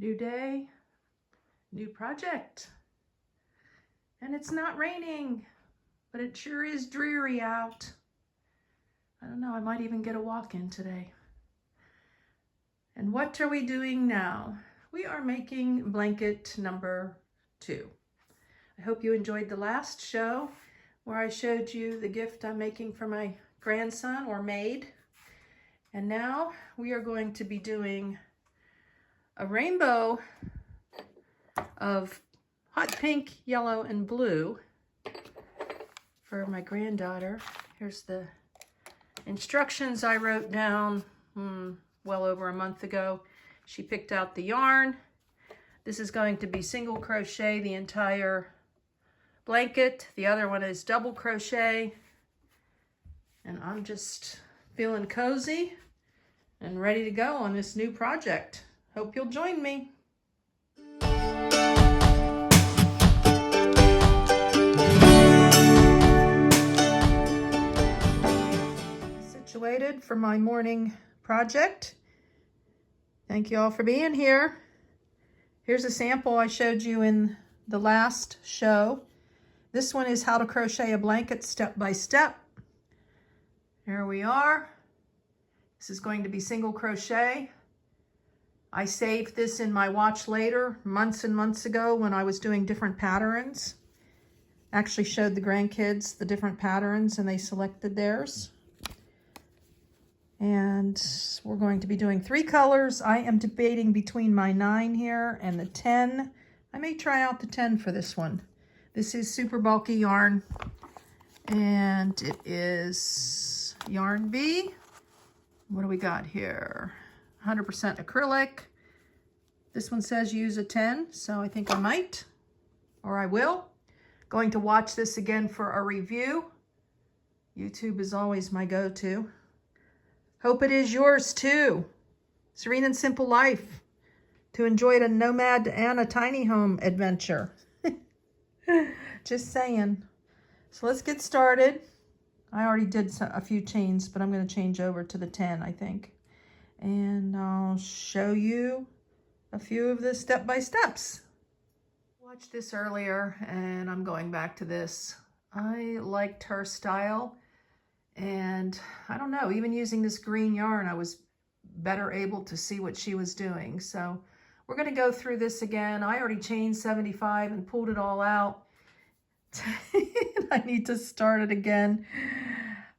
New day, new project. And it's not raining, but it sure is dreary out. I don't know, I might even get a walk in today. And what are we doing now? We are making blanket number 2. I hope you enjoyed the last show where I showed you the gift I'm making for my grandson, or maid. And now we are going to be doing a rainbow of hot pink, yellow, and blue for my granddaughter. Here's the instructions I wrote down well over a month ago. She picked out the yarn. This is going to be single crochet the entire blanket. The other one is double crochet. And I'm just feeling cozy and ready to go on this new project. Hope you'll join me. Situated for my morning project. Thank you all for being here. Here's a sample I showed you in the last show. This one is how to crochet a blanket step by step. Here we are. This is going to be single crochet. I saved this in my watch later months and months ago when I was doing different patterns. Actually showed the grandkids the different patterns and they selected theirs. And we're going to be doing 3 colors. I am debating between my 9 here and the 10. I may try out the 10 for this one. This is super bulky yarn, and it is Yarn B. What do we got here? 100% acrylic. This one says use a 10, so I think I might, or I will. Going to watch this again for a review. YouTube is always my go-to. Hope it is yours too. Serene and Simple Life. To enjoy a nomad and a tiny home adventure. Just saying. So let's get started. I already did a few chains, but I'm going to change over to the 10, I think. And I'll show you a few of the step-by-steps. Watched this earlier, and I'm going back to this. I liked her style. And I don't know, even using this green yarn, I was better able to see what she was doing. So we're going to go through this again. I already chained 75 and pulled it all out. I need to start it again.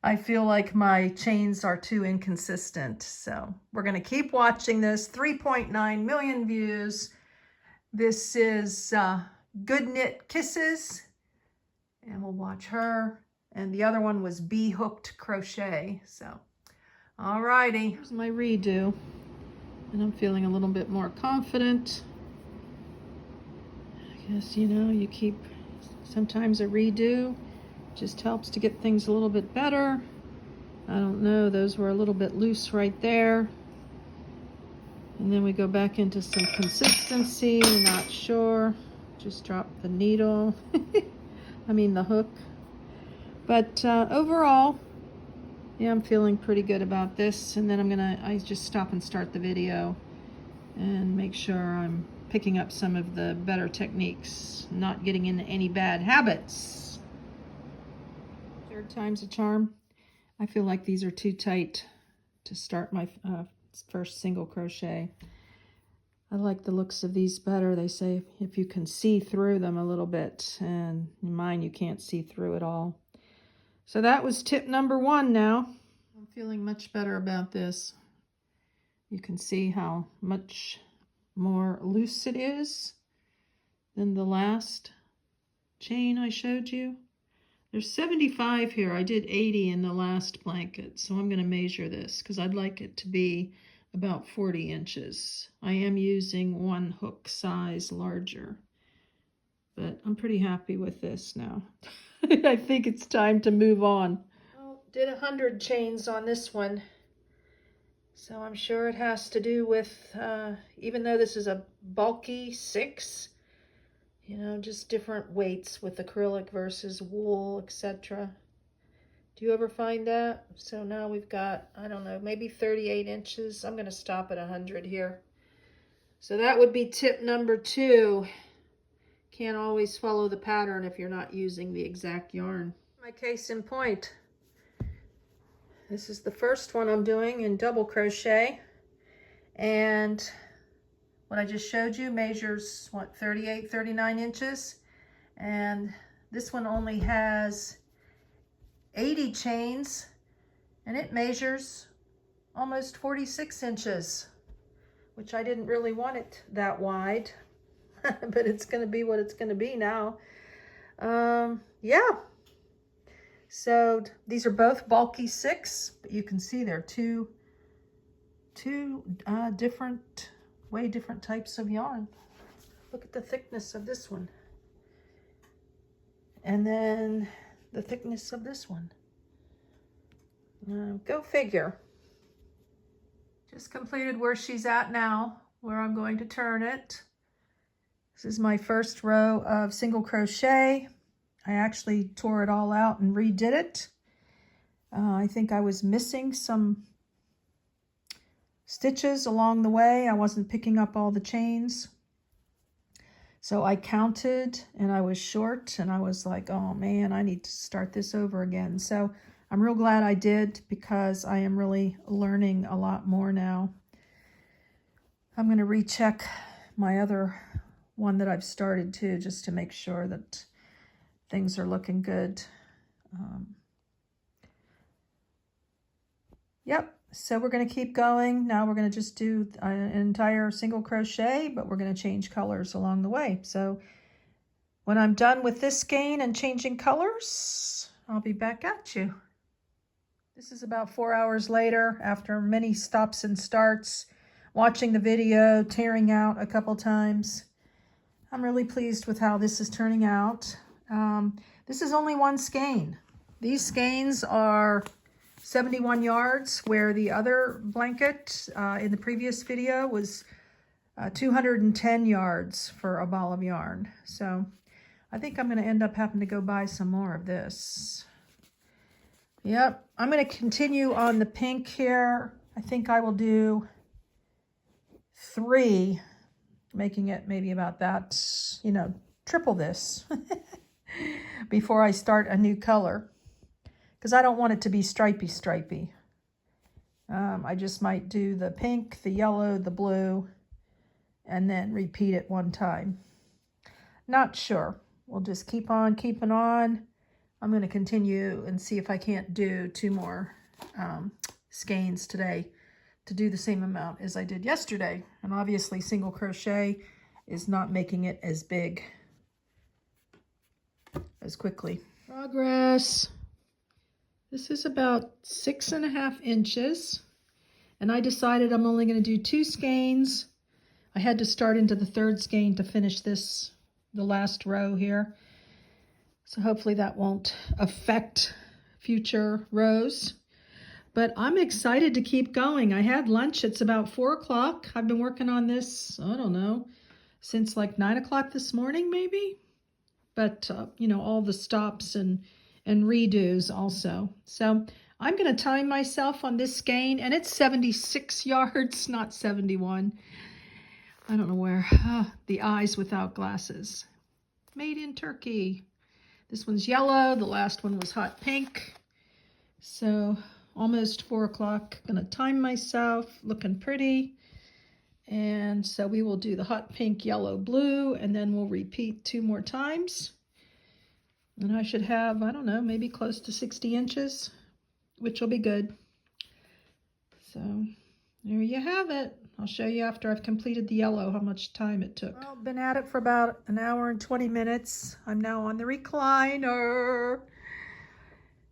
I feel like my chains are too inconsistent. So we're going to keep watching this. 3.9 million views. This is Good Knit Kisses. And we'll watch her. And the other one was bee hooked crochet. So, alrighty. Here's my redo. And I'm feeling a little bit more confident. I guess, you know, you keep, sometimes a redo just helps to get things a little bit better. I don't know, those were a little bit loose right there. And then we go back into some consistency, not sure. Just drop the needle. the hook. But overall, yeah, I'm feeling pretty good about this. And then I just stop and start the video and make sure I'm picking up some of the better techniques, not getting into any bad habits. 3rd time's a charm. I feel like these are too tight to start my first single crochet. I like the looks of these better. They say if you can see through them a little bit, and in mine you can't see through it all. So that was tip number 1 now. I'm feeling much better about this. You can see how much more loose it is than the last chain I showed you. There's 75 here. I did 80 in the last blanket, so I'm going to measure this because I'd like it to be about 40 inches. I am using 1 hook size larger, but I'm pretty happy with this now. I think it's time to move on. Well, did 100 chains on this one. So I'm sure it has to do with, even though this is a bulky 6, you know, just different weights with acrylic versus wool, etc. Do you ever find that? So now we've got, I don't know, maybe 38 inches. I'm going to stop at 100 here. So that would be tip number 2. Can't always follow the pattern if you're not using the exact yarn. My case in point. This is the first one I'm doing in double crochet. And what I just showed you measures, what, 38, 39 inches. And this one only has 80 chains, and it measures almost 46 inches, which I didn't really want it that wide, but it's going to be what it's going to be now. Yeah. So these are both bulky 6, but you can see they're two different, way different types of yarn. Look at the thickness of this one. And then the thickness of this one. Go figure. Just completed where she's at now, where I'm going to turn it. This is my first row of single crochet. I actually tore it all out and redid it. I think I was missing some stitches along the way. I wasn't picking up all the chains. So I counted and I was short, and I was like, oh man, I need to start this over again. So I'm real glad I did, because I am really learning a lot more now. I'm going to recheck my other one that I've started too, just to make sure that things are looking good. Yep, so we're going to keep going. Now we're going to just do an entire single crochet, but we're going to change colors along the way. So when I'm done with this skein and changing colors, I'll be back at you. This is about 4 hours later, after many stops and starts, watching the video, tearing out a couple times. I'm really pleased with how this is turning out. This is only one skein. These skeins are 71 yards, where the other blanket in the previous video was 210 yards for a ball of yarn. So I think I'm going to end up having to go buy some more of this. Yep, I'm going to continue on the pink here. I think I will do 3, making it maybe about that, you know, triple this before I start a new color, because I don't want it to be stripy. I just might do the pink, the yellow, the blue, and then repeat it one time. Not sure. We'll just keep on keeping on. I'm going to continue and see if I can't do 2 more skeins today to do the same amount as I did yesterday. And obviously single crochet is not making it as big as quickly. Progress. This is about 6.5 inches. And I decided I'm only going to do 2 skeins. I had to start into the 3rd skein to finish this, the last row here. So hopefully that won't affect future rows. But I'm excited to keep going. I had lunch. It's about 4 o'clock. I've been working on this, I don't know, since like 9 o'clock this morning maybe. But, you know, all the stops and redos also. So I'm going to time myself on this skein. And it's 76 yards, not 71. I don't know where. The eyes without glasses. Made in Turkey. This one's yellow. The last one was hot pink. So almost 4 o'clock. Gonna time myself, looking pretty. And so we will do the hot pink, yellow, blue, and then we'll repeat 2 more times. And I should have, I don't know, maybe close to 60 inches, which will be good. So there you have it. I'll show you after I've completed the yellow how much time it took. Well, been at it for about 1 hour and 20 minutes. I'm now on the recliner.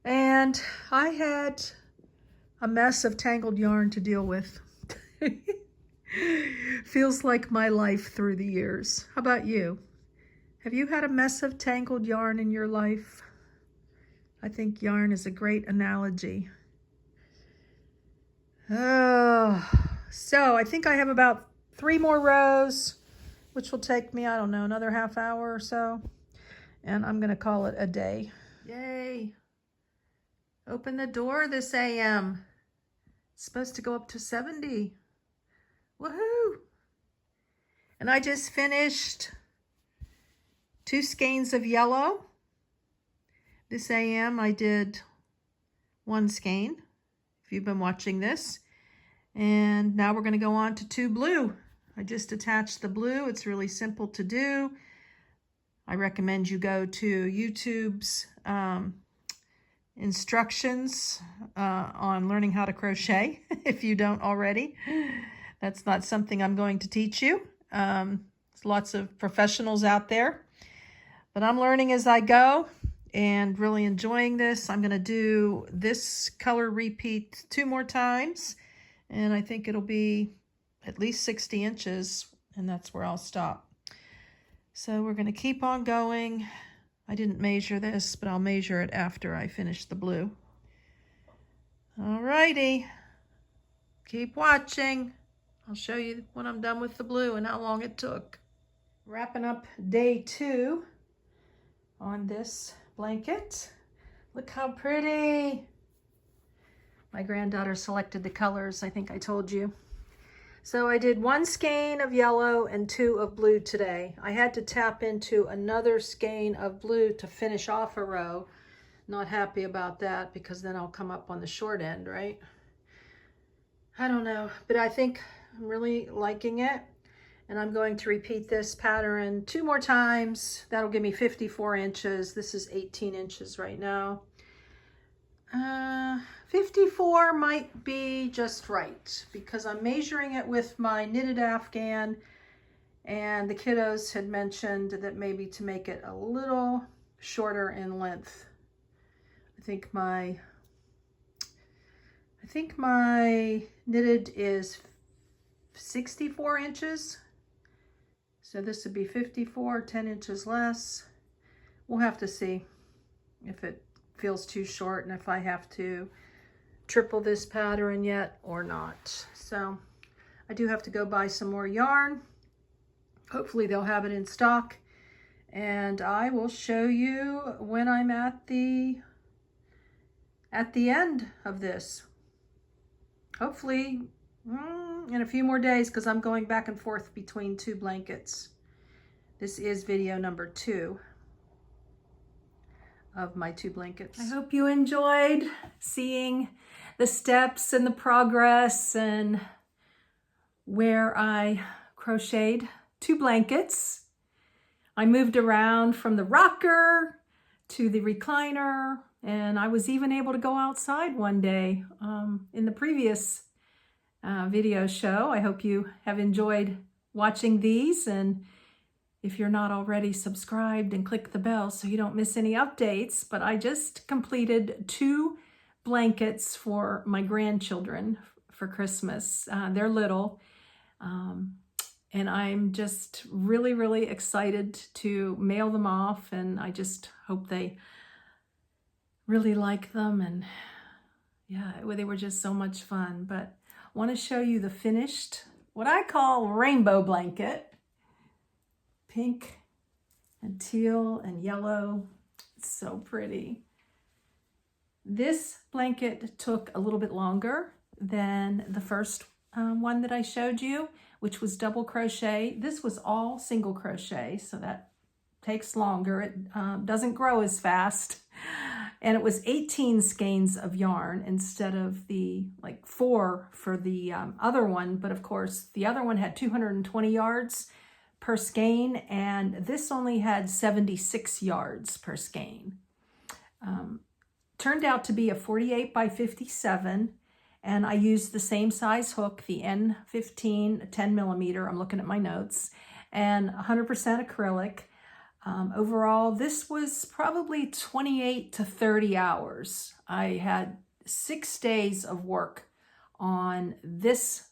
And I had a mess of tangled yarn to deal with. Feels like my life through the years. How about you? Have you had a mess of tangled yarn in your life? I think yarn is a great analogy. Oh, so I think I have about 3 more rows, which will take me, I don't know, another half hour or so. And I'm going to call it a day. Yay. Open the door this AM. It's supposed to go up to 70. Woohoo. And I just finished 2 skeins of yellow. This AM I did 1 skein, if you've been watching this. And now we're going to go on to 2 blue. I just attached the blue. It's really simple to do. I recommend you go to YouTube's instructions on learning how to crochet if you don't already. That's not something I'm going to teach you. There's lots of professionals out there, but I'm learning as I go and really enjoying this. I'm going to do this color repeat 2 more times, and I think it'll be at least 60 inches, and that's where I'll stop. So we're going to keep on going. I didn't measure this, but I'll measure it after I finish the blue. Alrighty, keep watching. I'll show you when I'm done with the blue and how long it took. Wrapping up day 2 on this blanket. Look how pretty. My granddaughter selected the colors, I think I told you. So I did 1 skein of yellow and 2 of blue today. I had to tap into another skein of blue to finish off a row. Not happy about that because then I'll come up on the short end, right? I don't know, but I think I'm really liking it. And I'm going to repeat this pattern 2 more times. That'll give me 54 inches. This is 18 inches right now. 54 might be just right because I'm measuring it with my knitted Afghan, and the kiddos had mentioned that maybe to make it a little shorter in length. I think my knitted is 64 inches. So this would be 54, 10 inches less. We'll have to see if it feels too short and if I have to triple this pattern yet or not. So I do have to go buy some more yarn. Hopefully they'll have it in stock, and I will show you when I'm at the end of this. Hopefully in a few more days, because I'm going back and forth between 2 blankets. This is video number 2 of my 2 blankets. I hope you enjoyed seeing the steps and the progress and where I crocheted 2 blankets. I moved around from the rocker to the recliner, and I was even able to go outside one day in the previous video show. I hope you have enjoyed watching these, and if you're not already subscribed, and click the bell so you don't miss any updates. But I just completed 2 blankets for my grandchildren for Christmas. They're little, and I'm just really, really excited to mail them off, and I just hope they really like them. And yeah, they were just so much fun. But I want to show you the finished, what I call rainbow blanket. Pink and teal and yellow. It's so pretty. This blanket took a little bit longer than the first one that I showed you, which was double crochet. This was all single crochet, so that takes longer. It doesn't grow as fast. And it was 18 skeins of yarn instead of the 4 for the other one. But of course, the other one had 220 yards per skein, and this only had 76 yards per skein. Turned out to be a 48 by 57, and I used the same size hook, the N15 10 millimeter. I'm looking at my notes, and 100% acrylic. Overall, this was probably 28 to 30 hours. I had 6 days of work on this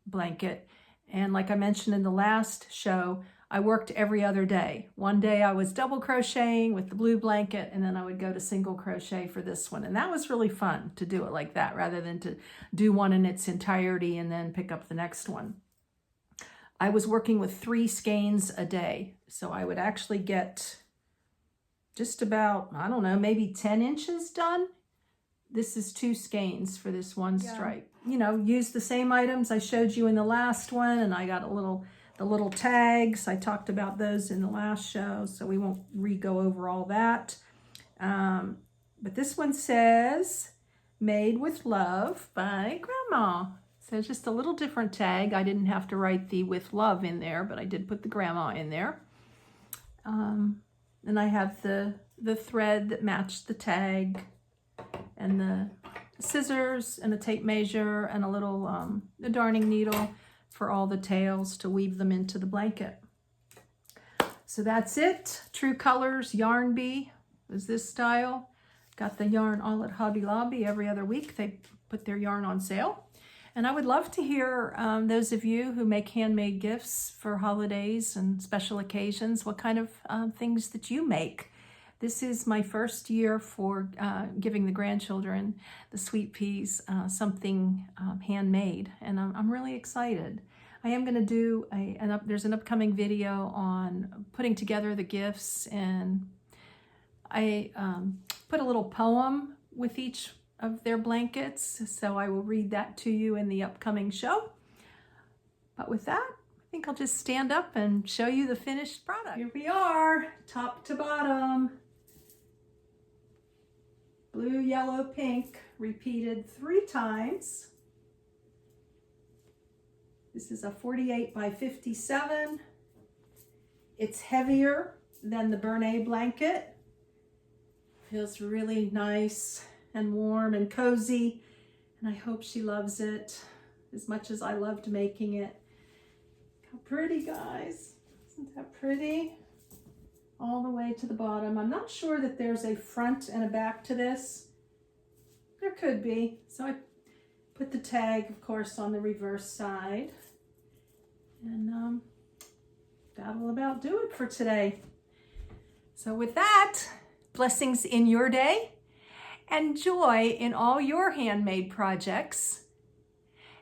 blanket. And like I mentioned in the last show, I worked every other day. One day I was double crocheting with the blue blanket, and then I would go to single crochet for this one. And that was really fun to do it like that, rather than to do one in its entirety and then pick up the next one. I was working with 3 skeins a day. So I would actually get just about, I don't know, maybe 10 inches done. This is 2 skeins for this one stripe. You know, use the same items I showed you in the last one, and I got the the little tags. I talked about those in the last show, so we won't re-go over all that. But this one says, "Made with Love" by Grandma. So it's just a little different tag. I didn't have to write the "with love" in there, but I did put the grandma in there. And I have the thread that matched the tag, and the scissors and a tape measure and a little a darning needle for all the tails to weave them into the blanket. So that's it. True Colors Yarn Bee is this style. Got the yarn all at Hobby Lobby. Every other week they put their yarn on sale. And I would love to hear those of you who make handmade gifts for holidays and special occasions, what kind of things that you make. This is my first year for giving the grandchildren, the sweet peas, something handmade, and I'm really excited. I am going to do there's an upcoming video on putting together the gifts, and I put a little poem with each of their blankets, so I will read that to you in the upcoming show. But with that, I think I'll just stand up and show you the finished product. Here we are, top to bottom. Blue, yellow, pink, repeated 3 times. This is a 48 by 57. It's heavier than the Bernay blanket. Feels really nice and warm and cozy, and I hope she loves it as much as I loved making it. How pretty, guys. Isn't that pretty? All the way to the bottom. I'm not sure that there's a front and a back to this. There could be. So I put the tag, of course, on the reverse side. And that'll about do it for today. So with that, blessings in your day and joy in all your handmade projects.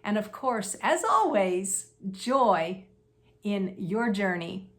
And of course, as always, joy in your journey.